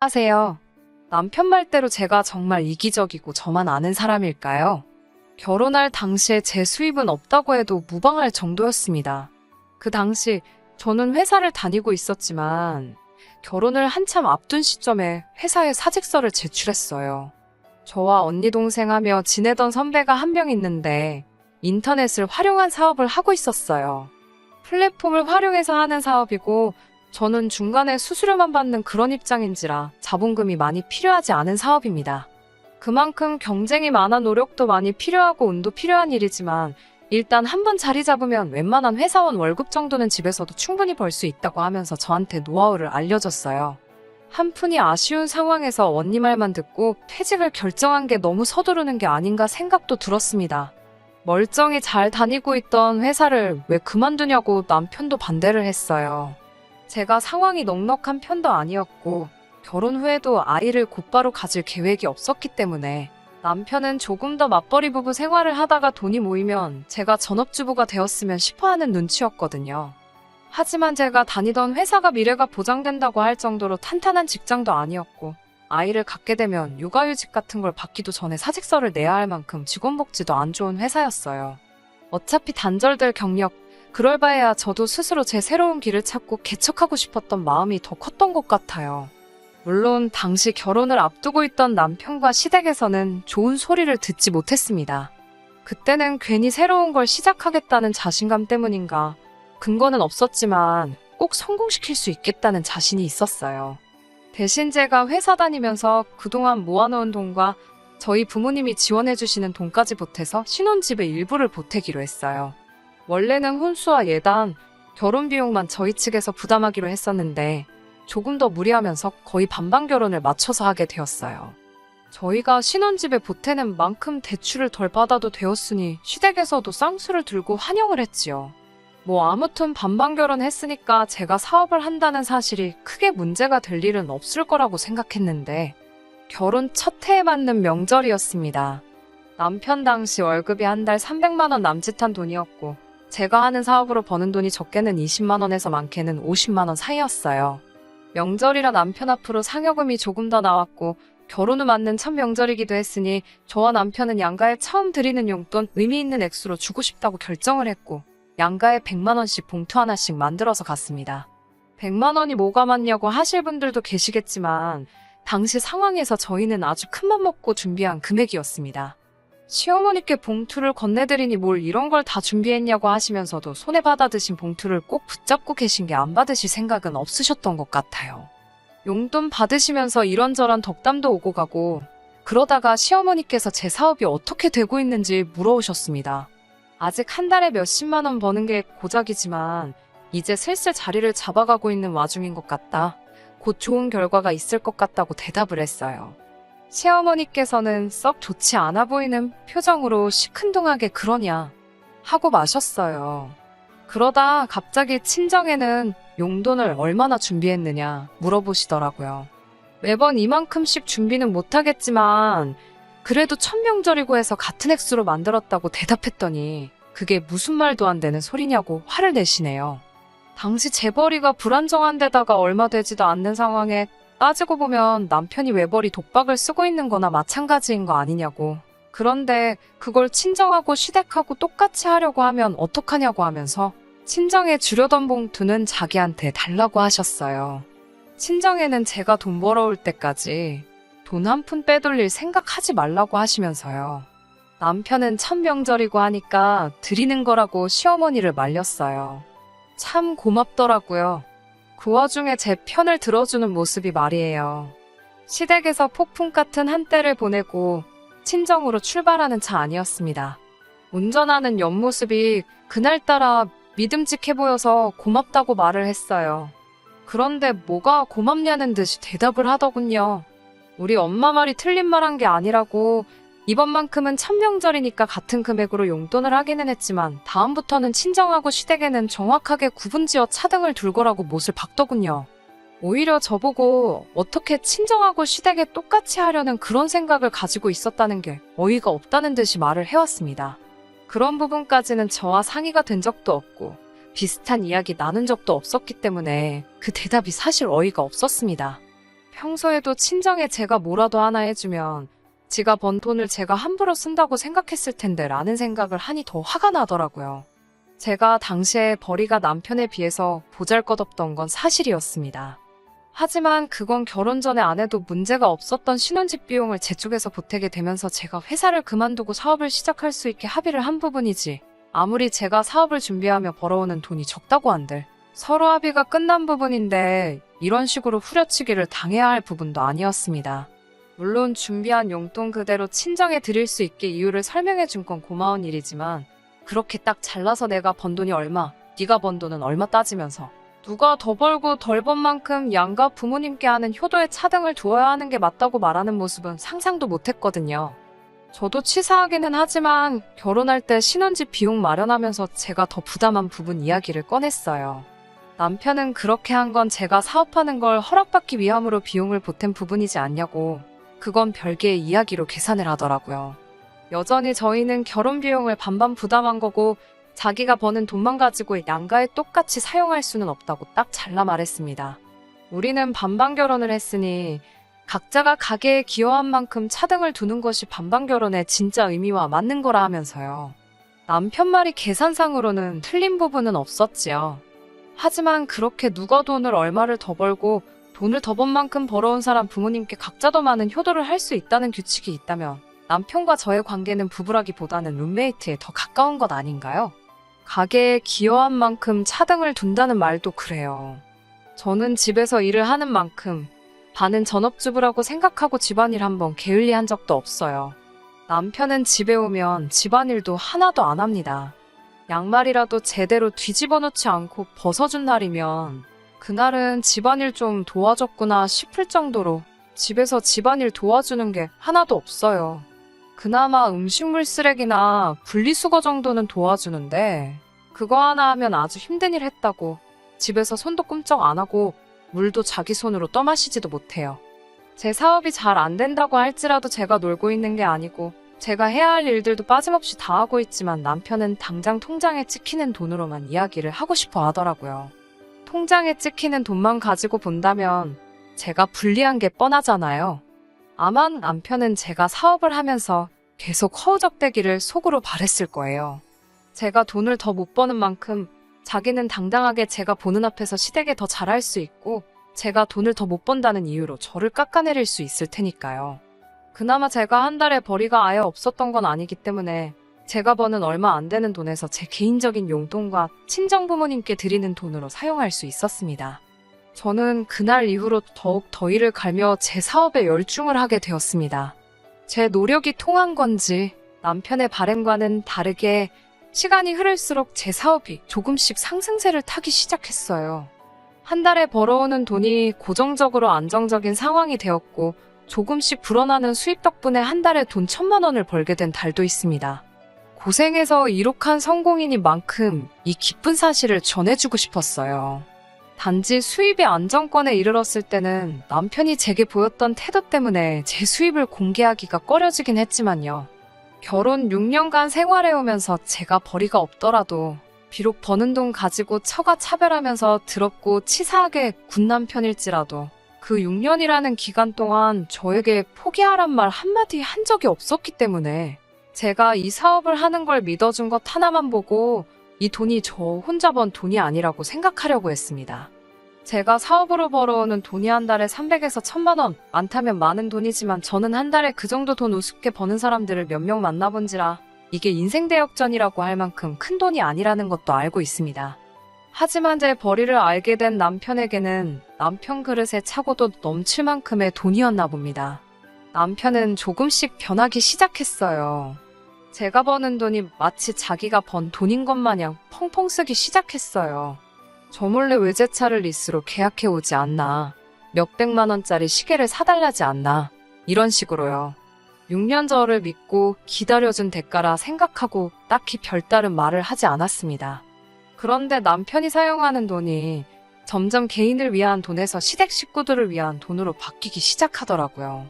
하세요. 남편 말대로 제가 정말 이기적이고 저만 아는 사람일까요? 결혼할 당시에 제 수입은 없다고 해도 무방할 정도였습니다. 그 당시 저는 회사를 다니고 있었지만 결혼을 한참 앞둔 시점에 회사에 사직서를 제출했어요. 저와 언니 동생 하며 지내던 선배가 한 명 있는데 인터넷을 활용한 사업을 하고 있었어요. 플랫폼을 활용해서 하는 사업이고 저는 중간에 수수료만 받는 그런 입장인지라 자본금이 많이 필요하지 않은 사업입니다. 그만큼 경쟁이 많아 노력도 많이 필요하고 운도 필요한 일이지만 일단 한번 자리 잡으면 웬만한 회사원 월급 정도는 집에서도 충분히 벌 수 있다고 하면서 저한테 노하우를 알려줬어요. 한푼이 아쉬운 상황에서 언니 말만 듣고 퇴직을 결정한 게 너무 서두르는 게 아닌가 생각도 들었습니다. 멀쩡히 잘 다니고 있던 회사를 왜 그만두냐고 남편도 반대를 했어요. 제가 상황이 넉넉한 편도 아니었고 결혼 후에도 아이를 곧바로 가질 계획이 없었기 때문에 남편은 조금 더 맞벌이 부부 생활을 하다가 돈이 모이면 제가 전업주부가 되었으면 싶어하는 눈치였거든요. 하지만 제가 다니던 회사가 미래가 보장된다고 할 정도로 탄탄한 직장도 아니었고 아이를 갖게 되면 육아휴직 같은 걸 받기도 전에 사직서를 내야 할 만큼 직원 복지도 안 좋은 회사였어요. 어차피 단절될 경력, 그럴 바에야 저도 스스로 제 새로운 길을 찾고 개척하고 싶었던 마음이 더 컸던 것 같아요. 물론 당시 결혼을 앞두고 있던 남편과 시댁에서는 좋은 소리를 듣지 못했습니다. 그때는 괜히 새로운 걸 시작하겠다는 자신감 때문인가 근거는 없었지만 꼭 성공시킬 수 있겠다는 자신이 있었어요. 대신 제가 회사 다니면서 그동안 모아놓은 돈과 저희 부모님이 지원해주시는 돈까지 보태서 신혼집의 일부를 보태기로 했어요. 원래는 혼수와 예단, 결혼 비용만 저희 측에서 부담하기로 했었는데 조금 더 무리하면서 거의 반반 결혼을 맞춰서 하게 되었어요. 저희가 신혼집에 보태는 만큼 대출을 덜 받아도 되었으니 시댁에서도 쌍수를 들고 환영을 했지요. 아무튼 반반 결혼했으니까 제가 사업을 한다는 사실이 크게 문제가 될 일은 없을 거라고 생각했는데 결혼 첫 해에 맞는 명절이었습니다. 남편 당시 월급이 한 달 300만 원 남짓한 돈이었고 제가 하는 사업으로 버는 돈이 적게는 20만 원에서 많게는 50만 원 사이였어요. 명절이라 남편 앞으로 상여금이 조금 더 나왔고 결혼 후 맞는 첫 명절이기도 했으니 저와 남편은 양가에 처음 드리는 용돈 의미 있는 액수로 주고 싶다고 결정을 했고 양가에 100만 원씩 봉투 하나씩 만들어서 갔습니다. 100만 원이 뭐가 많냐고 하실 분들도 계시겠지만 당시 상황에서 저희는 아주 큰맘 먹고 준비한 금액이었습니다. 시어머니께 봉투를 건네드리니 뭘 이런 걸 다 준비했냐고 하시면서도 손에 받아드신 봉투를 꼭 붙잡고 계신 게 안 받으실 생각은 없으셨던 것 같아요. 용돈 받으시면서 이런저런 덕담도 오고 가고 그러다가 시어머니께서 제 사업이 어떻게 되고 있는지 물어오셨습니다. 아직 한 달에 몇십만 원 버는 게 고작이지만 이제 슬슬 자리를 잡아가고 있는 와중인 것 같다. 곧 좋은 결과가 있을 것 같다고 대답을 했어요. 시어머니께서는 썩 좋지 않아 보이는 표정으로 시큰둥하게 그러냐 하고 마셨어요. 그러다 갑자기 친정에는 용돈을 얼마나 준비했느냐 물어보시더라고요. 매번 이만큼씩 준비는 못하겠지만 그래도 첫 명절이고 해서 같은 액수로 만들었다고 대답했더니 그게 무슨 말도 안 되는 소리냐고 화를 내시네요. 당시 재벌이가 불안정한 데다가 얼마 되지도 않는 상황에 따지고 보면 남편이 외벌이 독박을 쓰고 있는 거나 마찬가지인 거 아니냐고. 그런데 그걸 친정하고 시댁하고 똑같이 하려고 하면 어떡하냐고 하면서 친정에 주려던 봉투는 자기한테 달라고 하셨어요. 친정에는 제가 돈 벌어올 때까지 돈 한 푼 빼돌릴 생각하지 말라고 하시면서요. 남편은 첫 명절이고 하니까 드리는 거라고 시어머니를 말렸어요. 참 고맙더라고요. 그 와중에 제 편을 들어주는 모습이 말이에요. 시댁에서 폭풍 같은 한때를 보내고 친정으로 출발하는 차 아니었습니다. 운전하는 옆모습이 그날따라 믿음직해 보여서 고맙다고 말을 했어요. 그런데 뭐가 고맙냐는 듯이 대답을 하더군요. 우리 엄마 말이 틀린 말 한 게 아니라고 이번만큼은 첫 명절이니까 같은 금액으로 용돈을 하기는 했지만 다음부터는 친정하고 시댁에는 정확하게 구분지어 차등을 둘 거라고 못을 박더군요. 오히려 저보고 어떻게 친정하고 시댁에 똑같이 하려는 그런 생각을 가지고 있었다는 게 어이가 없다는 듯이 말을 해왔습니다. 그런 부분까지는 저와 상의가 된 적도 없고 비슷한 이야기 나눈 적도 없었기 때문에 그 대답이 사실 어이가 없었습니다. 평소에도 친정에 제가 뭐라도 하나 해주면 지가 번 돈을 제가 함부로 쓴다고 생각했을 텐데 라는 생각을 하니 더 화가 나더라고요. 제가 당시에 벌이가 남편에 비해서 보잘것없던 건 사실이었습니다. 하지만 그건 결혼 전에 안 해도 문제가 없었던 신혼집 비용을 제 쪽에서 보태게 되면서 제가 회사를 그만두고 사업을 시작할 수 있게 합의를 한 부분이지, 아무리 제가 사업을 준비하며 벌어오는 돈이 적다고 한들 서로 합의가 끝난 부분인데 이런 식으로 후려치기를 당해야 할 부분도 아니었습니다. 물론 준비한 용돈 그대로 친정에 드릴 수 있게 이유를 설명해 준 건 고마운 일이지만, 그렇게 딱 잘라서 내가 번 돈이 얼마, 네가 번 돈은 얼마 따지면서 누가 더 벌고 덜 번 만큼 양가 부모님께 하는 효도에 차등을 두어야 하는 게 맞다고 말하는 모습은 상상도 못했거든요. 저도 치사하기는 하지만 결혼할 때 신혼집 비용 마련하면서 제가 더 부담한 부분 이야기를 꺼냈어요. 남편은 그렇게 한 건 제가 사업하는 걸 허락받기 위함으로 비용을 보탠 부분이지 않냐고, 그건 별개의 이야기로 계산을 하더라고요. 여전히 저희는 결혼 비용을 반반 부담한 거고 자기가 버는 돈만 가지고 양가에 똑같이 사용할 수는 없다고 딱 잘라 말했습니다. 우리는 반반 결혼을 했으니 각자가 가계에 기여한 만큼 차등을 두는 것이 반반 결혼의 진짜 의미와 맞는 거라 하면서요. 남편 말이 계산상으로는 틀린 부분은 없었지요. 하지만 그렇게 누가 돈을 얼마를 더 벌고 돈을 더 번 만큼 벌어온 사람 부모님께 각자 더 많은 효도를 할 수 있다는 규칙이 있다면 남편과 저의 관계는 부부라기보다는 룸메이트에 더 가까운 것 아닌가요? 가게에 기여한 만큼 차등을 둔다는 말도 그래요. 저는 집에서 일을 하는 만큼 반은 전업주부라고 생각하고 집안일 한번 게을리한 적도 없어요. 남편은 집에 오면 집안일도 하나도 안 합니다. 양말이라도 제대로 뒤집어 놓지 않고 벗어준 날이면 그날은 집안일 좀 도와줬구나 싶을 정도로 집에서 집안일 도와주는 게 하나도 없어요. 그나마 음식물 쓰레기나 분리수거 정도는 도와주는데 그거 하나 하면 아주 힘든 일 했다고 집에서 손도 꿈쩍 안 하고 물도 자기 손으로 떠마시지도 못해요. 제 사업이 잘 안 된다고 할지라도 제가 놀고 있는 게 아니고 제가 해야 할 일들도 빠짐없이 다 하고 있지만 남편은 당장 통장에 찍히는 돈으로만 이야기를 하고 싶어 하더라고요. 통장에 찍히는 돈만 가지고 본다면 제가 불리한 게 뻔하잖아요. 아마 남편은 제가 사업을 하면서 계속 허우적대기를 속으로 바랬을 거예요. 제가 돈을 더 못 버는 만큼 자기는 당당하게 제가 보는 앞에서 시댁에 더 잘할 수 있고 제가 돈을 더 못 번다는 이유로 저를 깎아내릴 수 있을 테니까요. 그나마 제가 한 달에 벌이가 아예 없었던 건 아니기 때문에 제가 버는 얼마 안 되는 돈에서 제 개인적인 용돈과 친정 부모님께 드리는 돈으로 사용할 수 있었습니다. 저는 그날 이후로 더욱 더 일을 갈며 제 사업에 열중을 하게 되었습니다. 제 노력이 통한 건지 남편의 바램과는 다르게 시간이 흐를수록 제 사업이 조금씩 상승세를 타기 시작했어요. 한 달에 벌어오는 돈이 고정적으로 안정적인 상황이 되었고 조금씩 불어나는 수입 덕분에 한 달에 돈 1,000만 원을 벌게 된 달도 있습니다. 고생해서 이룩한 성공인인 만큼 이 기쁜 사실을 전해주고 싶었어요. 단지 수입의 안정권에 이르렀을 때는 남편이 제게 보였던 태도 때문에 제 수입을 공개하기가 꺼려지긴 했지만요. 결혼 6년간 생활해오면서 제가 벌이가 없더라도 비록 버는 돈 가지고 처가 차별하면서 더럽고 치사하게 군 남편일지라도 그 6년이라는 기간 동안 저에게 포기하란 말 한마디 한 적이 없었기 때문에 제가 이 사업을 하는 걸 믿어준 것 하나만 보고 이 돈이 저 혼자 번 돈이 아니라고 생각하려고 했습니다. 제가 사업으로 벌어오는 돈이 한 달에 300에서 1,000만 원, 많다면 많은 돈이지만 저는 한 달에 그 정도 돈 우습게 버는 사람들을 몇 명 만나본지라 이게 인생대역전이라고 할 만큼 큰 돈이 아니라는 것도 알고 있습니다. 하지만 제 벌이를 알게 된 남편에게는 남편 그릇에 차고도 넘칠 만큼의 돈이었나 봅니다. 남편은 조금씩 변하기 시작했어요. 제가 버는 돈이 마치 자기가 번 돈인 것 마냥 펑펑 쓰기 시작했어요. 저 몰래 외제차를 리스로 계약해 오지 않나, 몇백만 원짜리 시계를 사달라지 않나, 이런 식으로요. 6년 저를 믿고 기다려준 대가라 생각하고 딱히 별다른 말을 하지 않았습니다. 그런데 남편이 사용하는 돈이 점점 개인을 위한 돈에서 시댁 식구들을 위한 돈으로 바뀌기 시작하더라고요.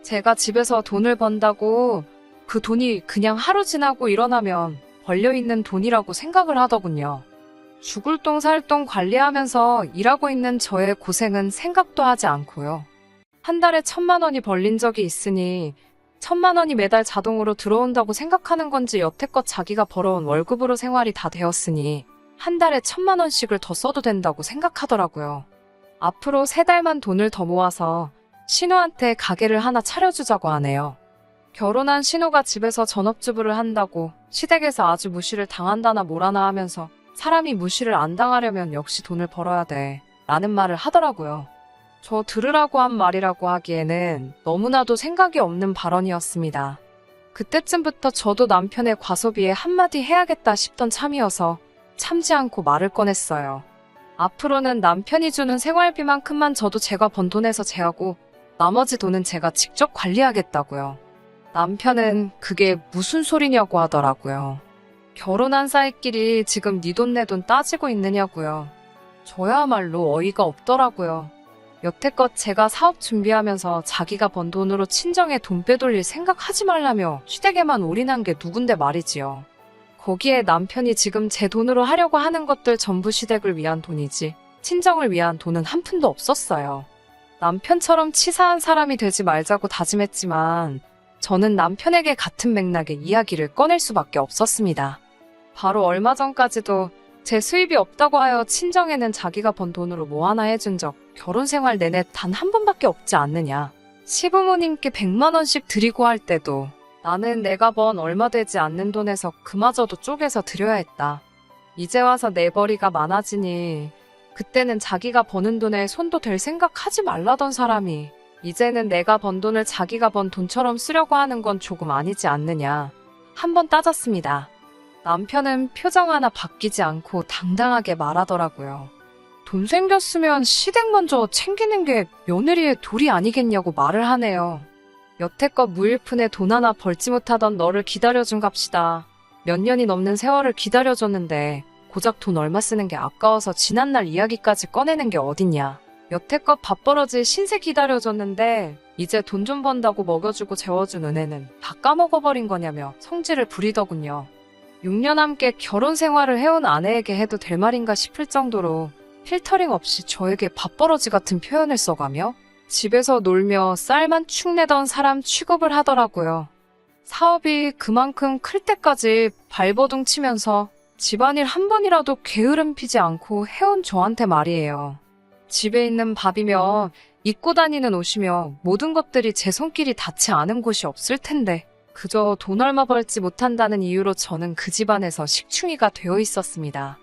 제가 집에서 돈을 번다고 그 돈이 그냥 하루 지나고 일어나면 벌려있는 돈이라고 생각을 하더군요. 죽을 똥 살 똥 관리하면서 일하고 있는 저의 고생은 생각도 하지 않고요. 한 달에 1,000만 원이 벌린 적이 있으니 1,000만 원이 매달 자동으로 들어온다고 생각하는 건지 여태껏 자기가 벌어온 월급으로 생활이 다 되었으니 한 달에 1,000만 원씩을 더 써도 된다고 생각하더라고요. 앞으로 3달만 돈을 더 모아서 신우한테 가게를 하나 차려주자고 하네요. 결혼한 신우가 집에서 전업주부를 한다고 시댁에서 아주 무시를 당한다나 뭐라나 하면서 사람이 무시를 안 당하려면 역시 돈을 벌어야 돼 라는 말을 하더라고요. 저 들으라고 한 말이라고 하기에는 너무나도 생각이 없는 발언이었습니다. 그때쯤부터 저도 남편의 과소비에 한마디 해야겠다 싶던 참이어서 참지 않고 말을 꺼냈어요. 앞으로는 남편이 주는 생활비만큼만 저도 제가 번 돈에서 제하고 나머지 돈은 제가 직접 관리하겠다고요. 남편은 그게 무슨 소리냐고 하더라고요. 결혼한 사이끼리 지금 네 돈 내 돈 따지고 있느냐고요. 저야말로 어이가 없더라고요. 여태껏 제가 사업 준비하면서 자기가 번 돈으로 친정에 돈 빼돌릴 생각하지 말라며 시댁에만 올인한 게 누군데 말이지요. 거기에 남편이 지금 제 돈으로 하려고 하는 것들 전부 시댁을 위한 돈이지 친정을 위한 돈은 한 푼도 없었어요. 남편처럼 치사한 사람이 되지 말자고 다짐했지만 저는 남편에게 같은 맥락의 이야기를 꺼낼 수밖에 없었습니다. 바로 얼마 전까지도 제 수입이 없다고 하여 친정에는 자기가 번 돈으로 뭐 하나 해준 적 결혼 생활 내내 단 한 번밖에 없지 않느냐. 시부모님께 100만 원씩 드리고 할 때도 나는 내가 번 얼마 되지 않는 돈에서 그마저도 쪼개서 드려야 했다. 이제 와서 내벌이가 많아지니 그때는 자기가 버는 돈에 손도 댈 생각하지 말라던 사람이 이제는 내가 번 돈을 자기가 번 돈처럼 쓰려고 하는 건 조금 아니지 않느냐. 한번 따졌습니다. 남편은 표정 하나 바뀌지 않고 당당하게 말하더라고요. 돈 생겼으면 시댁 먼저 챙기는 게 며느리의 도리 아니겠냐고 말을 하네요. 여태껏 무일푼에 돈 하나 벌지 못하던 너를 기다려준 값이다. 몇 년이 넘는 세월을 기다려줬는데 고작 돈 얼마 쓰는 게 아까워서 지난날 이야기까지 꺼내는 게 어딨냐. 여태껏 밥벌어질 신세 기다려줬는데 이제 돈 좀 번다고 먹여주고 재워준 은혜는 다 까먹어버린 거냐며 성질을 부리더군요. 6년 함께 결혼 생활을 해온 아내에게 해도 될 말인가 싶을 정도로 필터링 없이 저에게 밥벌어지 같은 표현을 써가며 집에서 놀며 쌀만 축 내던 사람 취급을 하더라고요. 사업이 그만큼 클 때까지 발버둥 치면서 집안일 한 번이라도 게으름 피지 않고 해온 저한테 말이에요. 집에 있는 밥이며 입고 다니는 옷이며 모든 것들이 제 손길이 닿지 않은 곳이 없을 텐데 그저 돈 얼마 벌지 못한다는 이유로 저는 그 집안에서 식충이가 되어 있었습니다.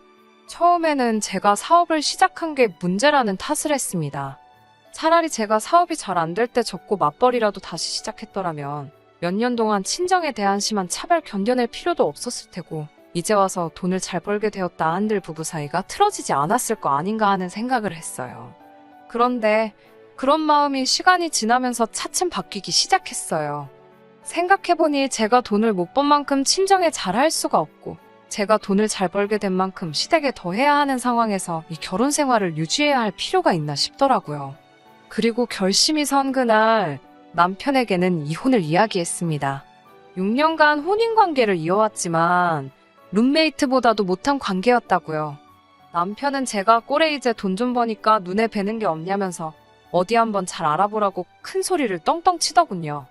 처음에는 제가 사업을 시작한 게 문제라는 탓을 했습니다. 차라리 제가 사업이 잘 안 될 때 접고 맞벌이라도 다시 시작했더라면 몇 년 동안 친정에 대한 심한 차별 견뎌낼 필요도 없었을 테고 이제 와서 돈을 잘 벌게 되었다 한들 부부 사이가 틀어지지 않았을 거 아닌가 하는 생각을 했어요. 그런데 그런 마음이 시간이 지나면서 차츰 바뀌기 시작했어요. 생각해보니 제가 돈을 못 번 만큼 친정에 잘할 수가 없고 제가 돈을 잘 벌게 된 만큼 시댁에 더 해야 하는 상황에서 이 결혼 생활을 유지해야 할 필요가 있나 싶더라고요. 그리고 결심이 선 그날 남편에게는 이혼을 이야기했습니다. 6년간 혼인관계를 이어왔지만 룸메이트보다도 못한 관계였다고요. 남편은 제가 꼴에 이제 돈 좀 버니까 눈에 뵈는 게 없냐면서 어디 한번 잘 알아보라고 큰 소리를 떵떵 치더군요.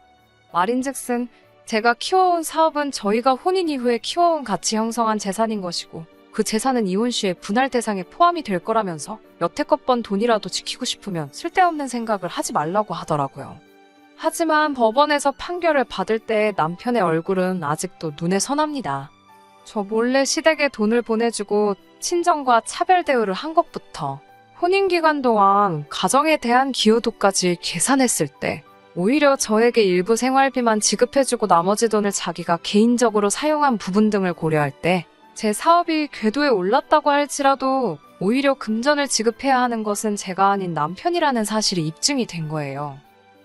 말인즉슨 제가 키워온 사업은 저희가 혼인 이후에 키워온 가치 형성한 재산인 것이고 그 재산은 이혼 시에 분할 대상에 포함이 될 거라면서 여태껏 번 돈이라도 지키고 싶으면 쓸데없는 생각을 하지 말라고 하더라고요. 하지만 법원에서 판결을 받을 때 남편의 얼굴은 아직도 눈에 선합니다. 저 몰래 시댁에 돈을 보내주고 친정과 차별 대우를 한 것부터 혼인기간 동안 가정에 대한 기여도까지 계산했을 때 오히려 저에게 일부 생활비만 지급해주고 나머지 돈을 자기가 개인적으로 사용한 부분 등을 고려할 때 제 사업이 궤도에 올랐다고 할지라도 오히려 금전을 지급해야 하는 것은 제가 아닌 남편이라는 사실이 입증이 된 거예요.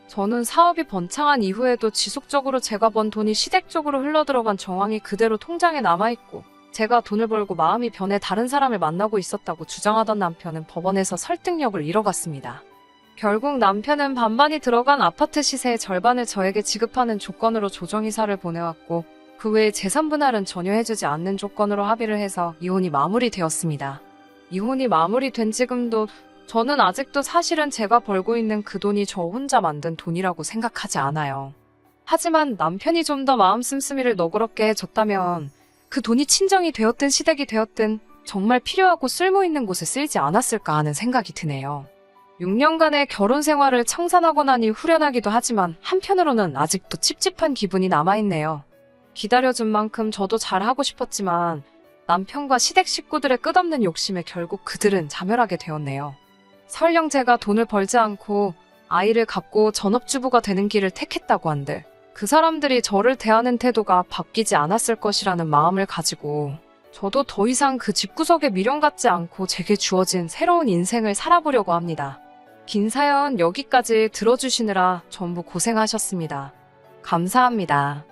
저는 사업이 번창한 이후에도 지속적으로 제가 번 돈이 시댁 쪽으로 흘러들어간 정황이 그대로 통장에 남아있고 제가 돈을 벌고 마음이 변해 다른 사람을 만나고 있었다고 주장하던 남편은 법원에서 설득력을 잃어갔습니다. 결국 남편은 반반이 들어간 아파트 시세의 절반을 저에게 지급하는 조건으로 조정이사를 보내왔고 그 외에 재산 분할은 전혀 해주지 않는 조건으로 합의를 해서 이혼이 마무리되었습니다. 이혼이 마무리된 지금도 저는 아직도 사실은 제가 벌고 있는 그 돈이 저 혼자 만든 돈이라고 생각하지 않아요. 하지만 남편이 좀 더 마음 씀씀이를 너그럽게 해줬다면 그 돈이 친정이 되었든 시댁이 되었든 정말 필요하고 쓸모 있는 곳에 쓰이지 않았을까 하는 생각이 드네요. 6년간의 결혼 생활을 청산하고 나니 후련하기도 하지만 한편으로는 아직도 찝찝한 기분이 남아있네요. 기다려준 만큼 저도 잘하고 싶었지만 남편과 시댁 식구들의 끝없는 욕심에 결국 그들은 자멸하게 되었네요. 설령 제가 돈을 벌지 않고 아이를 갖고 전업주부가 되는 길을 택했다고 한들 그 사람들이 저를 대하는 태도가 바뀌지 않았을 것이라는 마음을 가지고 저도 더 이상 그 집구석에 미련갖지 않고 제게 주어진 새로운 인생을 살아보려고 합니다. 긴 사연 여기까지 들어주시느라 전부 고생하셨습니다. 감사합니다.